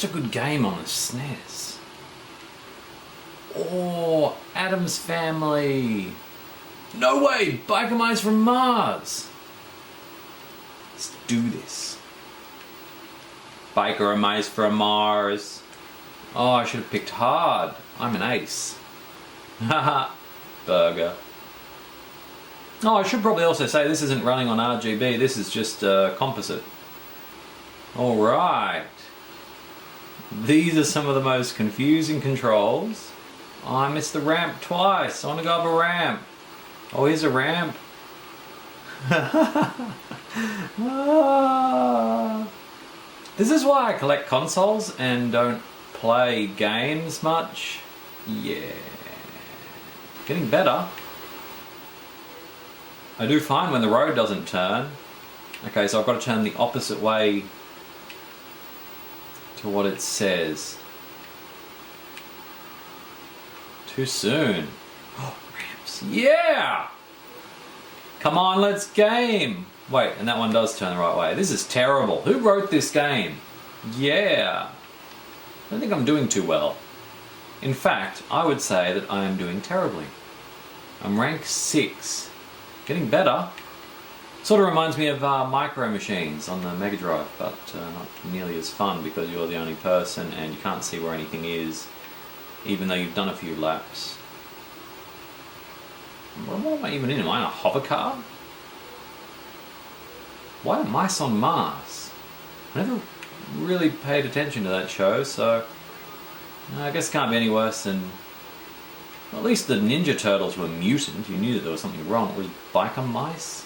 such a good game on the SNES. Oh, Addams Family. No way, Biker Mice from Mars. Let's do this. Biker Mice from Mars. Oh, I should have picked hard. I'm an ace. Haha. Burger. Oh, I should probably also say this isn't running on RGB. This is just composite. Alright. These are some of the most confusing controls. Oh, I missed the ramp twice. I want to go up a ramp. Oh, here's a ramp. This is why I collect consoles and don't play games much. Yeah. Getting better. I do fine when the road doesn't turn. Okay, so I've got to turn the opposite way to what it says. Too soon. Oh, ramps. Yeah! Come on, let's game. Wait, and that one does turn the right way. This is terrible. Who wrote this game? Yeah. I don't think I'm doing too well. In fact, I would say that I am doing terribly. I'm rank 6. Getting better. Sort of reminds me of Micro Machines on the Mega Drive, but not nearly as fun because you're the only person and you can't see where anything is, even though you've done a few laps. What am I even in? Am I in a hover car? Why are mice on Mars? I never really paid attention to that show, so I guess it can't be any worse than... Well, at least the Ninja Turtles were mutant. You knew that there was something wrong. It was biker mice?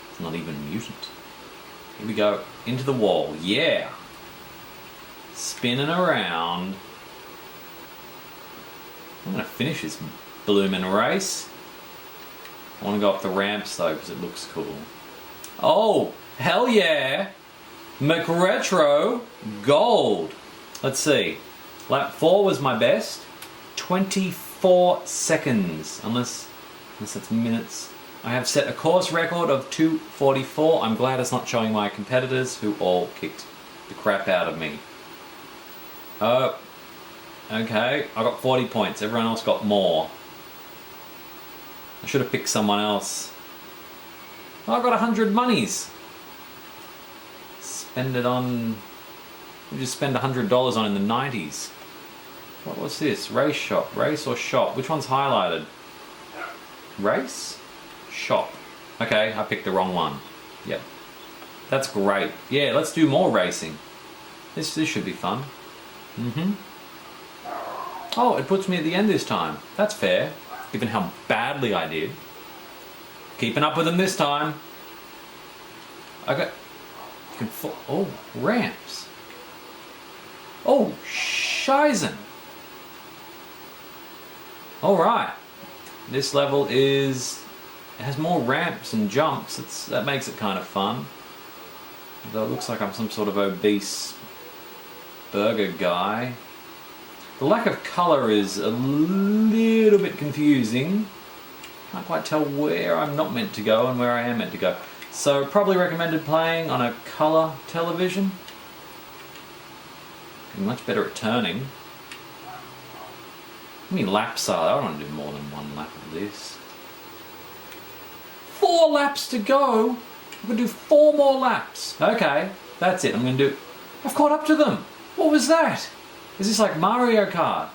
It's not even mutant. Here we go. Into the wall. Yeah! Spinning around. I'm going to finish this bloomin' race. I want to go up the ramps though because it looks cool. Oh, hell yeah! McRetro Gold. Let's see. Lap 4 was my best. 24 seconds. Unless that's minutes. I have set a course record of 2:44. I'm glad it's not showing my competitors who all kicked the crap out of me. Oh. Okay, I got 40 points. Everyone else got more. I should have picked someone else. Oh, I got 100 monies. Spend it on... We just spend $100 on in the 90s. What was this? Race shop. Race or shop? Which one's highlighted? Race? Shop. Okay, I picked the wrong one. Yep. That's great. Yeah, let's do more racing. This should be fun. Oh, it puts me at the end this time. That's fair, given how badly I did. Keeping up with them this time. Okay. You can fall. Oh, ramps. Oh, shizen. Alright. This level is... It has more ramps and jumps. That makes it kind of fun. Though it looks like I'm some sort of obese burger guy. The lack of colour is a little bit confusing. Can't quite tell where I'm not meant to go and where I am meant to go. So probably recommended playing on a colour television. Getting much better at turning. How many laps are there? I don't want to do more than one lap of this. 4 laps to go? I'm going to do 4 more laps. Okay, that's it. I'm going to do... I've caught up to them. What was that? Is this like Mario Kart?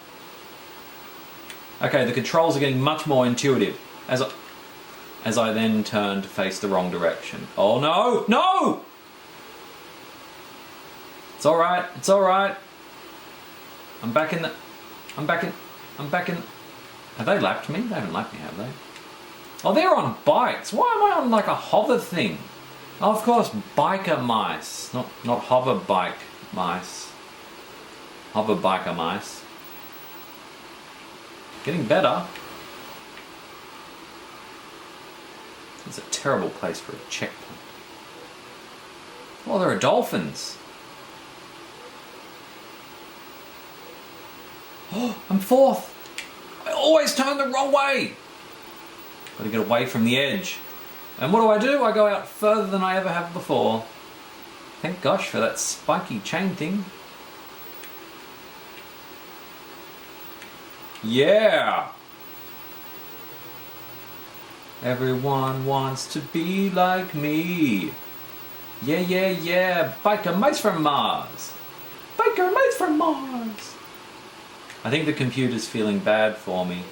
Okay, the controls are getting much more intuitive as I then turn to face the wrong direction. Oh no! No! It's alright, it's alright. I'm back in... Have they lapped me? They haven't lapped me, have they? Oh, they're on bikes. Why am I on like a hover thing? Oh, of course, biker mice. Not hover bike mice. Hover biker mice. Getting better. It's a terrible place for a checkpoint. Oh, there are dolphins. Oh, I'm 4th. I always turn the wrong way. Got to get away from the edge. And what do? I go out further than I ever have before. Thank gosh for that spiky chain thing. Yeah! Everyone wants to be like me. Yeah, yeah, yeah. Biker mice from Mars. Biker mice from Mars. I think the computer's feeling bad for me.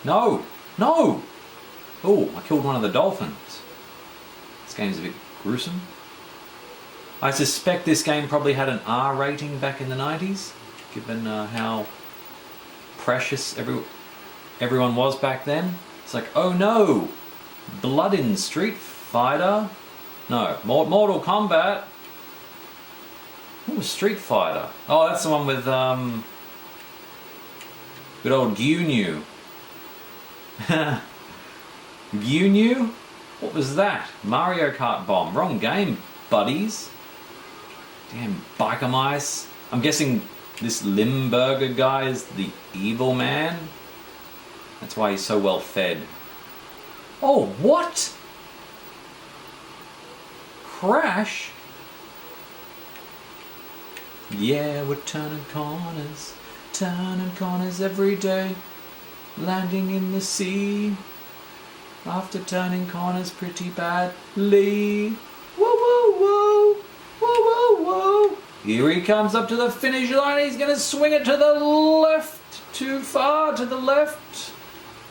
No! No! Oh, I killed one of the dolphins. This game's a bit gruesome. I suspect this game probably had an R rating back in the 90s, given how precious everyone was back then. It's like, oh no! Blood in Street Fighter? No, Mortal Kombat. What was Street Fighter? Oh, that's the one with good old Ginyu. Ginyu? What was that? Mario Kart Bomb. Wrong game, buddies. Damn biker mice. I'm guessing this Limburger guy is the evil man. That's why he's so well fed. Oh, what? Crash? Yeah, we're turning corners every day, landing in the sea, after turning corners pretty badly. Whoa, whoa, whoa, whoa, whoa, whoa. Here he comes up to the finish line. He's going to swing it to the left, too far to the left.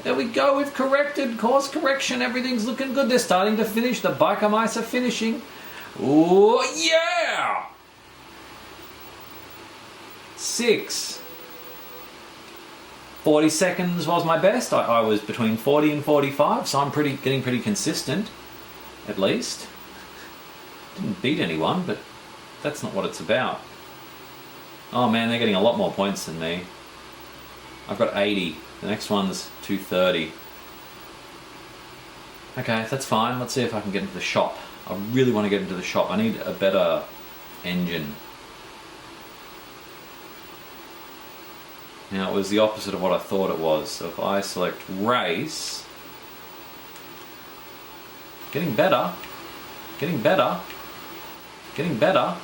There we go, we've corrected, course correction, everything's looking good. They're starting to finish, the biker mice are finishing. Oh yeah! 6. 40 seconds was my best. I was between 40 and 45, so I'm getting pretty consistent, at least. Didn't beat anyone, but that's not what it's about. Oh man, they're getting a lot more points than me. I've got 80. The next one's 230. Okay, that's fine. Let's see if I can get into the shop. I really want to get into the shop. I need a better engine. Now, it was the opposite of what I thought it was. So if I select race, getting better, getting better, getting better.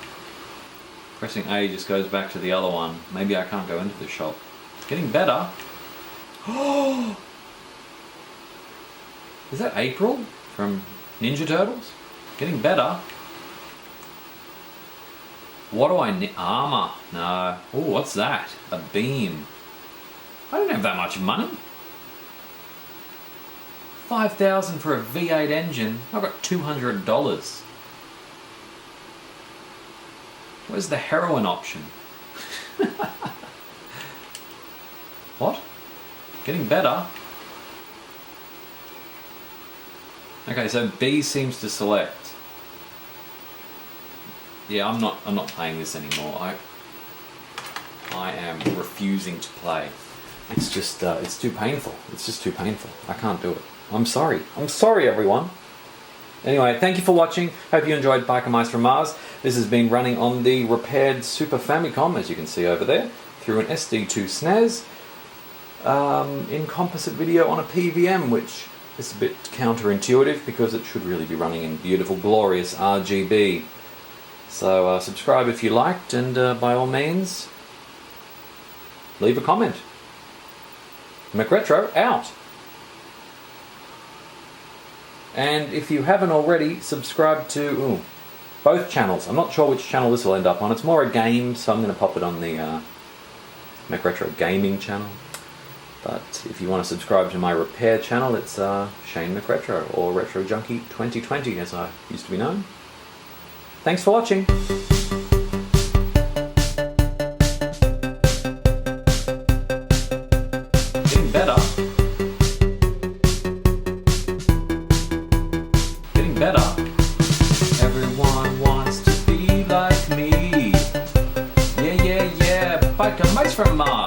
Pressing A just goes back to the other one. Maybe I can't go into the shop. Getting better. Oh! Is that April from Ninja Turtles? Getting better. What do I need? Armor. No. Oh, what's that? A beam. I don't have that much money. 5,000 for a V8 engine. I've got $200. Where's the heroin option? What? Getting better. Okay, so B seems to select. Yeah, I'm not playing this anymore. I am refusing to play. It's just it's too painful. It's just too painful. I can't do it. I'm sorry. I'm sorry, everyone. Anyway, thank you for watching. Hope you enjoyed Biker Mice from Mars. This has been running on the repaired Super Famicom, as you can see over there, through an SD2 SNES. In composite video on a PVM, which is a bit counterintuitive because it should really be running in beautiful, glorious RGB. So subscribe if you liked, and by all means, leave a comment. McRetro out. And if you haven't already, subscribe to both channels. I'm not sure which channel this will end up on. It's more a game, so I'm going to pop it on the McRetro gaming channel. But if you want to subscribe to my repair channel, it's Shane McRetro, or Retro Junkie 2020 as I used to be known. Thanks for watching. Getting better. Getting better. Everyone wants to be like me. Yeah, yeah, yeah. Biker mice from Mars.